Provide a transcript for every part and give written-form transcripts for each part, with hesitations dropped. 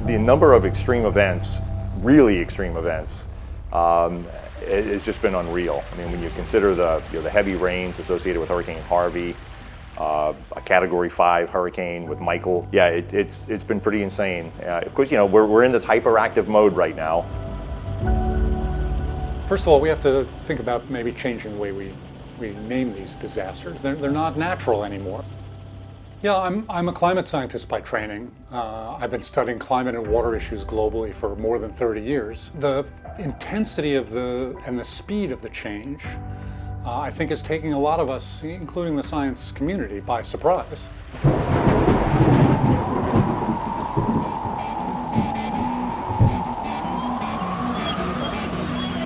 The number of extreme events, really extreme events, it's just been unreal. I mean, when you consider the heavy rains associated with Hurricane Harvey, a Category 5 hurricane with Michael, yeah, it's been pretty insane. Of course, we're in this hyperactive mode right now. First of all, we have to think about maybe changing the way we name these disasters. They're not natural anymore. Yeah, I'm a climate scientist by training. I've been studying climate and water issues globally for more than 30 years. The intensity and the speed of the change, I think, is taking a lot of us, including the science community, by surprise.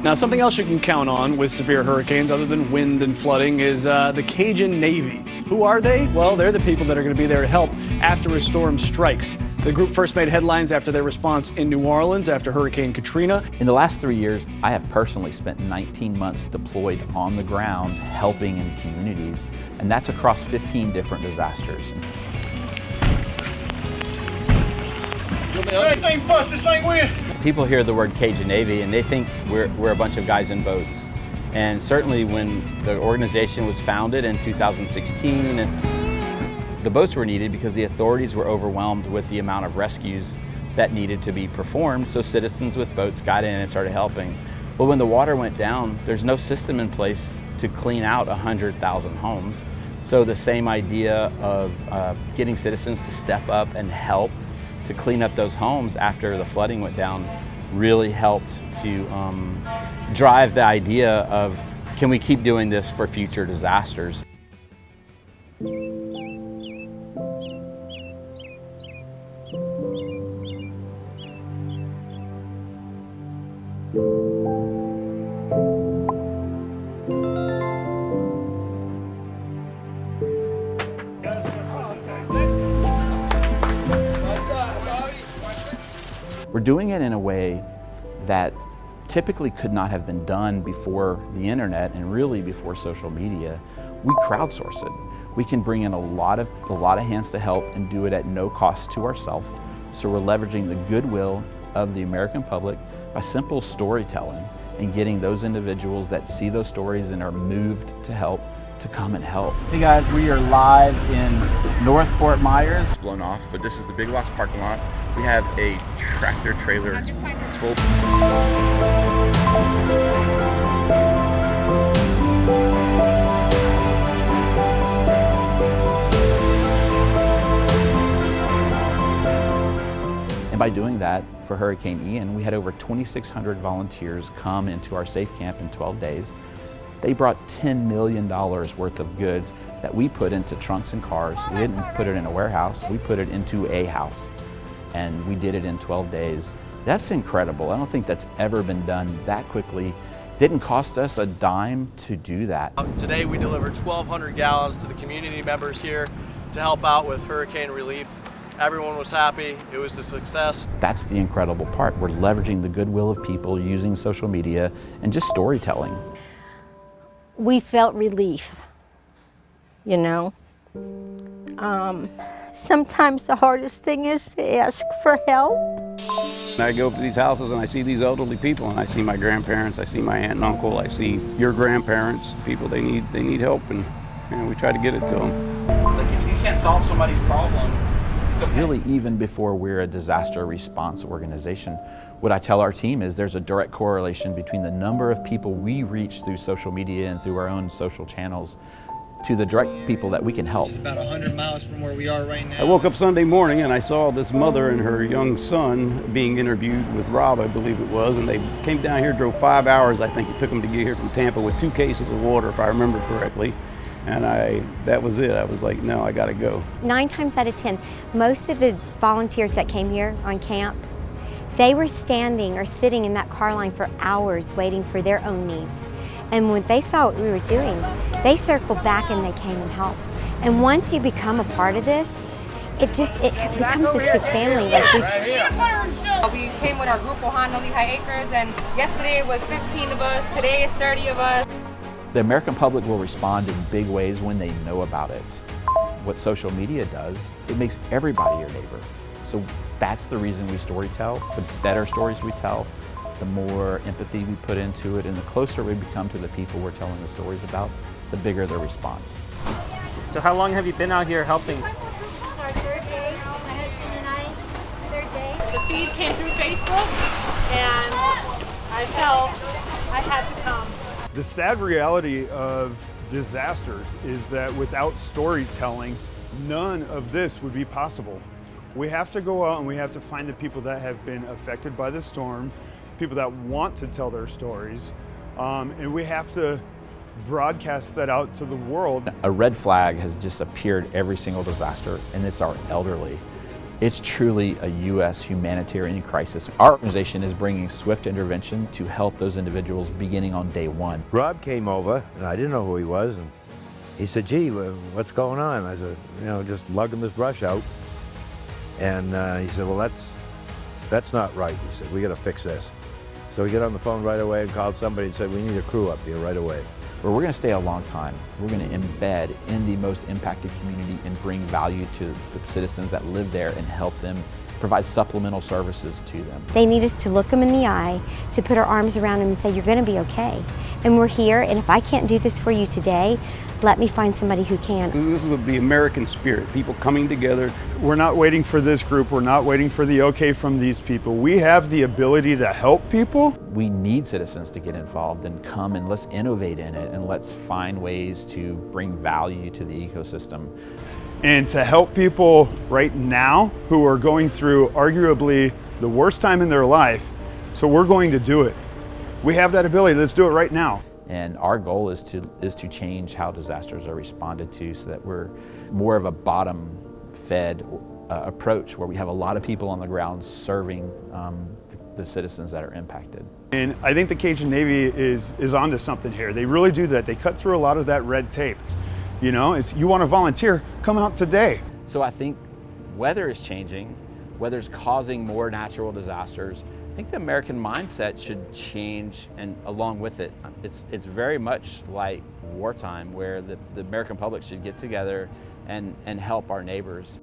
Now, something else you can count on with severe hurricanes, other than wind and flooding, is the Cajun Navy. Who are they? Well, they're the people that are going to be there to help after a storm strikes. The group first made headlines after their response in New Orleans after Hurricane Katrina. In the last 3 years, I have personally spent 19 months deployed on the ground helping in communities, and that's across 15 different disasters. People hear the word Cajun Navy and they think we're a bunch of guys in boats. And certainly when the organization was founded in 2016, the boats were needed because the authorities were overwhelmed with the amount of rescues that needed to be performed. So citizens with boats got in and started helping. But when the water went down, there's no system in place to clean out 100,000 homes. So the same idea of getting citizens to step up and help to clean up those homes after the flooding went down really helped to drive the idea of, can we keep doing this for future disasters? We're doing it in a way that typically could not have been done before the internet and really before social media. We crowdsource it. We can bring in a lot of hands to help and do it at no cost to ourselves. So we're leveraging the goodwill of the American public by simple storytelling and getting those individuals that see those stories and are moved to help to come and help. Hey guys, we are live in North Fort Myers. It's blown off, but this is the Big Lost parking lot. We have a tractor trailer. It's full. And by doing that, for Hurricane Ian, we had over 2,600 volunteers come into our safe camp in 12 days. They brought $10 million worth of goods that we put into trunks and cars. We didn't put it in a warehouse, we put it into a house. And we did it in 12 days. That's incredible. I don't think that's ever been done that quickly. Didn't cost us a dime to do that. Today we delivered 1,200 gallons to the community members here to help out with hurricane relief. Everyone was happy. It was a success. That's the incredible part. We're leveraging the goodwill of people using social media and just storytelling. We felt relief, you know. Sometimes the hardest thing is to ask for help. I go up to these houses and I see these elderly people, and I see my grandparents, I see my aunt and uncle, I see your grandparents, people they need help, and we try to get it to them. Like, if you can't solve somebody's problem, it's okay. Really, even before we're a disaster response organization, what I tell our team is there's a direct correlation between the number of people we reach through social media and through our own social channels to the direct people that we can help. It's about 100 miles from where we are right now. I woke up Sunday morning and I saw this mother and her young son being interviewed with Rob, I believe it was, and they came down here, drove 5 hours, I think it took them to get here from Tampa, with 2 cases of water, if I remember correctly. And that was it. I was like, no, I gotta go. 9 times out of 10, most of the volunteers that came here on camp, they were standing or sitting in that car line for hours waiting for their own needs. And when they saw what we were doing, they circled back and they came and helped. And once you become a part of this, it becomes this big family. We came with our group Ohana Lehigh Acres, and yesterday it was 15 of us, today it's 30 of us. The American public will respond in big ways when they know about it. What social media does, it makes everybody your neighbor. So That's the reason we storytell. The better stories we tell, the more empathy we put into it, and the closer we become to the people we're telling the stories about, the bigger the response. So how long have you been out here helping? Our third day, my husband and I, third day. The feed came through Facebook, and I felt I had to come. The sad reality of disasters is that without storytelling, none of this would be possible. We have to go out and we have to find the people that have been affected by the storm, people that want to tell their stories, and we have to broadcast that out to the world. A red flag has just appeared every single disaster, and it's our elderly. It's truly a U.S. humanitarian crisis. Our organization is bringing swift intervention to help those individuals beginning on day one. Rob came over, and I didn't know who he was, and he said, gee, what's going on? I said, just lugging this brush out. And he said, well, that's not right. He said, we got to fix this. So we got on the phone right away and called somebody and said, we need a crew up here right away. Where we're going to stay a long time. We're going to embed in the most impacted community and bring value to the citizens that live there and help them provide supplemental services to them. They need us to look them in the eye, to put our arms around them and say, you're going to be okay. And we're here, and if I can't do this for you today, let me find somebody who can. This is the American spirit, people coming together. We're not waiting for this group, we're not waiting for the okay from these people. We have the ability to help people. We need citizens to get involved and come and let's innovate in it and let's find ways to bring value to the ecosystem. And to help people right now who are going through arguably the worst time in their life, so we're going to do it. We have that ability, let's do it right now. And our goal is to change how disasters are responded to so that we're more of a bottom-fed approach where we have a lot of people on the ground serving the citizens that are impacted. And I think the Cajun Navy is onto something here. They really do that. They cut through a lot of that red tape. You want to volunteer, come out today. So I think weather is changing, weather's causing more natural disasters. I think the American mindset should change, and along with it, it's very much like wartime where the American public should get together and help our neighbors.